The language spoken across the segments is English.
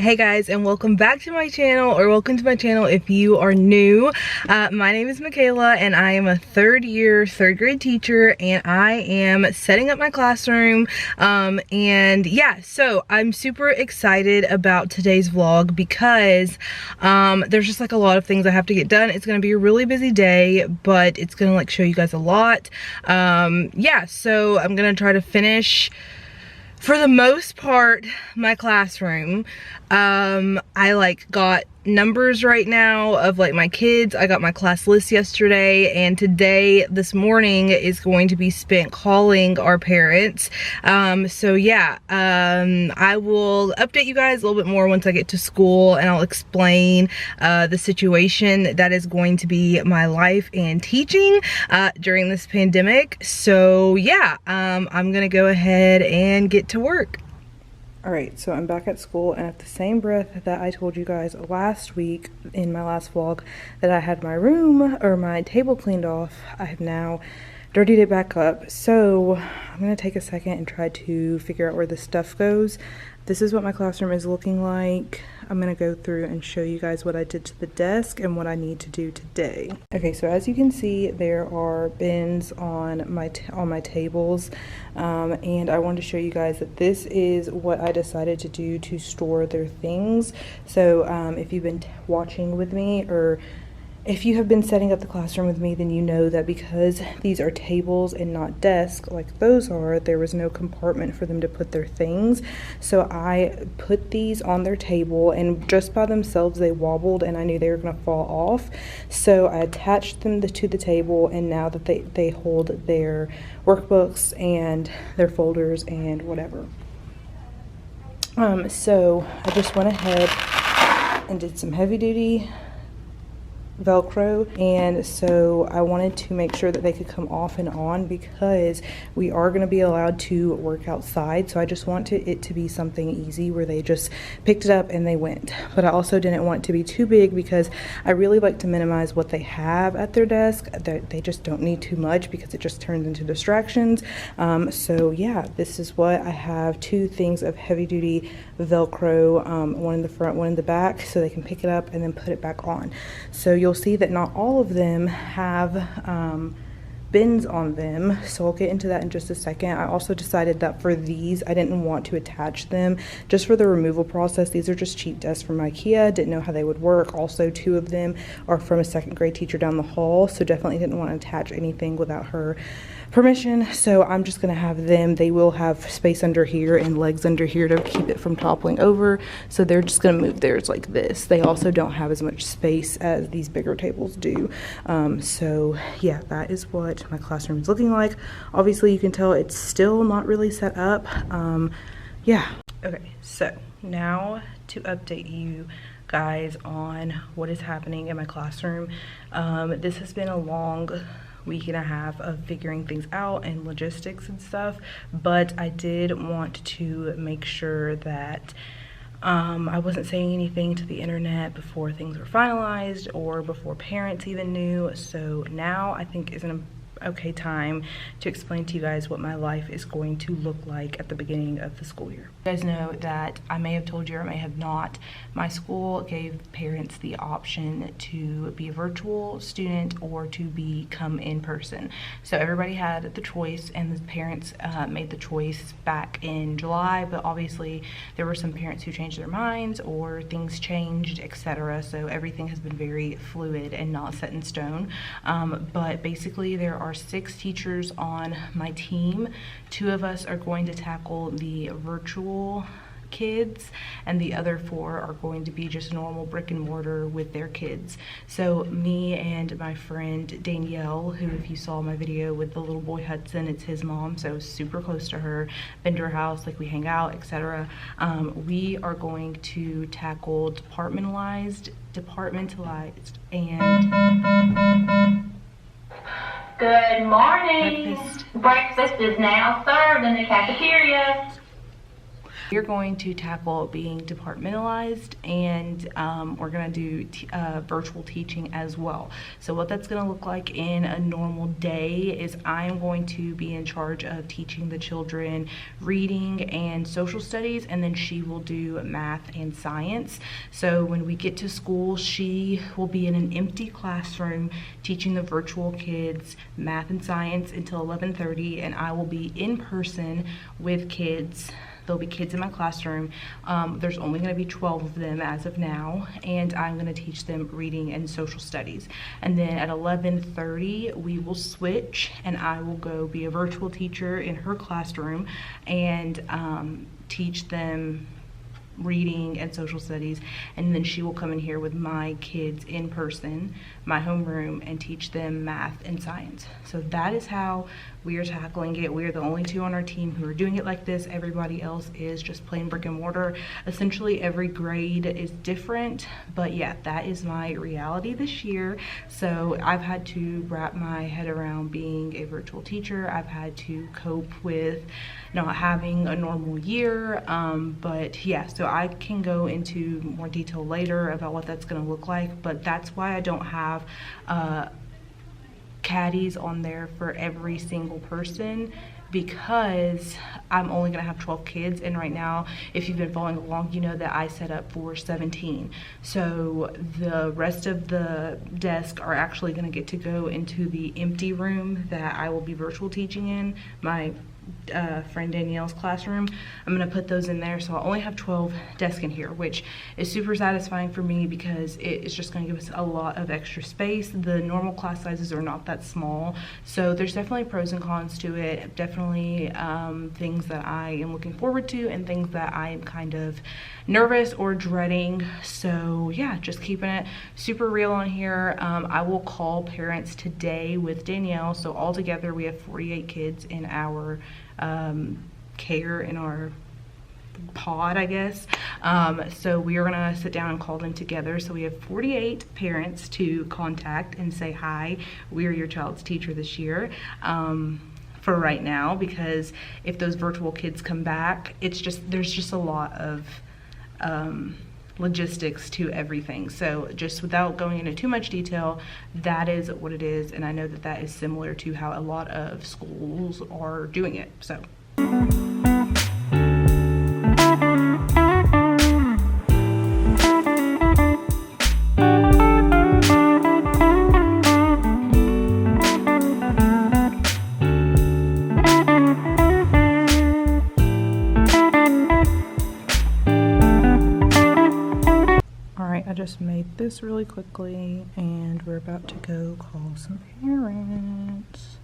Hey guys, and welcome back to my channel, or welcome to my channel if you are new. My name is Michaela and I am a third grade teacher, and I am setting up my classroom. And yeah, so I'm super excited about today's vlog because there's just like a lot of things I have to get done. It's gonna be a really busy day, but it's gonna like show you guys a lot. Yeah, so I'm gonna try to finish, for the most part, my classroom. I like got numbers right now of like my kids. I got my class list yesterday, and today, this morning, is going to be spent calling our parents. So yeah, I will update you guys a little bit more once I get to school, and I'll explain the situation that is going to be my life and teaching during this pandemic. So yeah, I'm gonna go ahead and get to work. Alright, so I'm back at school, and at the same breath that I told you guys last week in my last vlog that I had my room, or my table cleaned off, I have now dirtied it back up. So I'm going to take a second and try to figure out where the stuff goes. This is what my classroom is looking like. I'm going to go through and show you guys what I did to the desk and what I need to do today. Okay, so as you can see, there are bins on my tables, and I wanted to show you guys that this is what I decided to do to store their things. So if you've been watching with me, or if you have been setting up the classroom with me, then you know that because these are tables and not desks like those are, there was no compartment for them to put their things. So I put these on their table, and just by themselves they wobbled, and I knew they were going to fall off. So I attached them to the table, and now that they hold their workbooks and their folders and whatever. So I just went ahead and did some heavy duty Velcro, and so I wanted to make sure that they could come off and on because we are going to be allowed to work outside. So I just want it to be something easy where they just picked it up and they went. But I also didn't want it to be too big because I really like to minimize what they have at their desk. They just don't need too much because it just turns into distractions. So yeah, this is what I have: two things of heavy duty Velcro, one in the front, one in the back, so they can pick it up and then put it back on. So you'll see that not all of them have bins on them, so I'll get into that in just a second. I also decided that for these, I didn't want to attach them just for the removal process. These are just cheap desks from IKEA. Didn't know how they would work. Also, two of them are from a second grade teacher down the hall, so definitely didn't want to attach anything without her permission. So I'm just gonna have them. They will have space under here and legs under here to keep it from toppling over, so they're just gonna move theirs like this. They also don't have as much space as these bigger tables do. So yeah, that is what my classroom is looking like. Obviously you can tell it's still not really set up. Yeah, okay, so now to update you guys on what is happening in my classroom. This has been a long week and a half of figuring things out and logistics and stuff, but I did want to make sure that I wasn't saying anything to the internet before things were finalized or before parents even knew. So now I think is an okay time to explain to you guys what my life is going to look like at the beginning of the school year. You guys know that I may have told you or I may have not, my school gave parents the option to be a virtual student or to become in person. So everybody had the choice, and the parents made the choice back in July, but obviously there were some parents who changed their minds or things changed, etc. So everything has been very fluid and not set in stone. But basically there are 6 teachers on my team. 2 of us are going to tackle the virtual kids, and the other 4 are going to be just normal brick and mortar with their kids. So me and my friend Danielle, who, if you saw my video with the little boy Hudson, it's his mom, so super close to her, been to her house, like we hang out, etc. We are going to tackle departmentalized and Good morning. Breakfast is now served in the cafeteria. We're going to tackle being departmentalized, and we're going to do virtual teaching as well. So what that's going to look like in a normal day is I'm going to be in charge of teaching the children reading and social studies, and then she will do math and science. So when we get to school, she will be in an empty classroom teaching the virtual kids math and science until 11:30, and I will be in person with kids. There'll be kids in my classroom. There's only going to be 12 of them as of now, and I'm going to teach them reading and social studies. And then at 11:30, we will switch, and I will go be a virtual teacher in her classroom and teach them reading and social studies, and then she will come in here with my kids in person, my homeroom, and teach them math and science. So that is how we are tackling it. We are the only two on our team who are doing it like this. Everybody else is just plain brick and mortar. Essentially every grade is different, but yeah, that is my reality this year. So I've had to wrap my head around being a virtual teacher. I've had to cope with not having a normal year, but yeah, so I can go into more detail later about what that's going to look like, but that's why I don't have caddies on there for every single person, because I'm only going to have 12 kids, and right now, if you've been following along, you know that I set up for 17. So the rest of the desk are actually going to get to go into the empty room that I will be virtual teaching in, my friend Danielle's classroom. I'm going to put those in there, so I'll only have 12 desks in here, which is super satisfying for me because it's just going to give us a lot of extra space. The normal class sizes are not that small, so there's definitely pros and cons to it. Definitely things that I am looking forward to and things that I am kind of nervous or dreading. So yeah, just keeping it super real on here. I will call parents today with Danielle, so altogether we have 48 kids in our care, in our pod, I guess. So we are gonna sit down and call them together. So we have 48 parents to contact and say, hi, we are your child's teacher this year. For right now, because if those virtual kids come back, there's just a lot of logistics to everything. So just without going into too much detail, that is what it is, and I know that that is similar to how a lot of schools are doing it. So just made this really quickly, and we're about to go call some parents.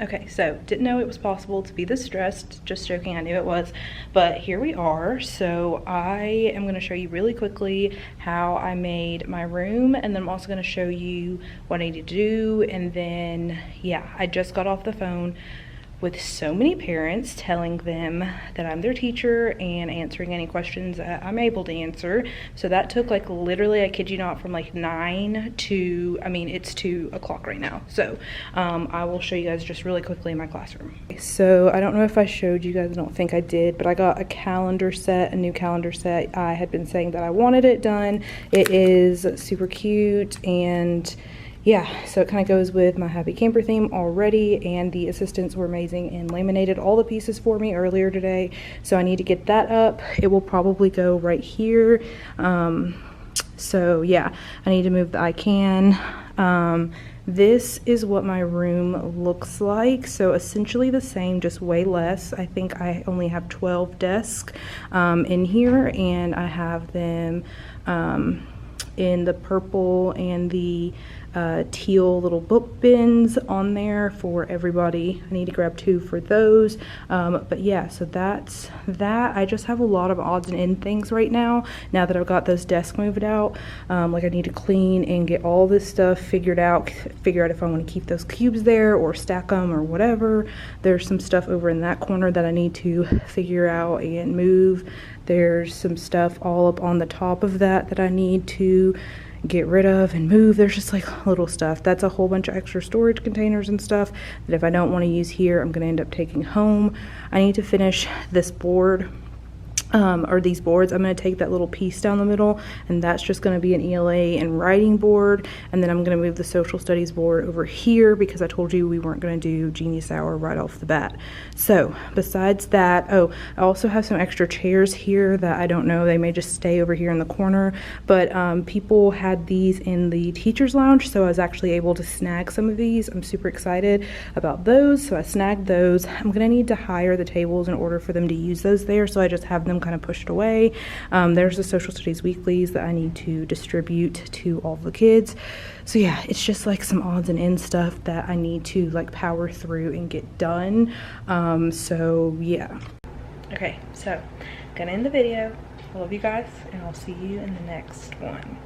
Okay, so didn't know it was possible to be this stressed. Just joking, I knew it was, but here we are. So I am going to show you really quickly how I made my room, and then I'm also going to show you what I need to do. And then yeah, I just got off the phone with so many parents telling them that I'm their teacher and answering any questions that I'm able to answer. So that took like literally, I kid you not, from like 9 to, I mean, it's 2 o'clock right now. So I will show you guys just really quickly in my classroom. So I don't know if I showed you guys, I don't think I did, but I got a calendar set, a new calendar set. I had been saying that I wanted it done. It is super cute, and yeah, so it kind of goes with my happy camper theme already, and the assistants were amazing and laminated all the pieces for me earlier today. So I need to get that up. It will probably go right here. So yeah, I need to move the I can This is what my room looks like. So essentially the same, just way less. I think I only have 12 desks in here, and I have them in the purple and the teal little book bins on there for everybody. I need to grab 2 for those. But yeah, so that's that. I just have a lot of odds and end things right now that I've got those desks moved out. Like I need to clean and get all this stuff figure out if I want to keep those cubes there or stack them or whatever. There's some stuff over in that corner that I need to figure out and move. There's some stuff all up on the top of that I need to get rid of and move. There's just like little stuff. That's a whole bunch of extra storage containers and stuff that if I don't want to use here, I'm going to end up taking home. I need to finish this board. Or these boards. I'm going to take that little piece down the middle, and that's just going to be an ELA and writing board, and then I'm going to move the social studies board over here because I told you we weren't going to do Genius Hour right off the bat. So besides that, oh, I also have some extra chairs here that I don't know, they may just stay over here in the corner, but people had these in the teacher's lounge, so I was actually able to snag some of these. I'm super excited about those, so I snagged those. I'm going to need to hire the tables in order for them to use those there, so I just have them kind of pushed away. There's the social studies weeklies that I need to distribute to all the kids. So yeah, it's just like some odds and ends stuff that I need to like power through and get done. So yeah. Okay, so gonna end the video. I love you guys, and I'll see you in the next one.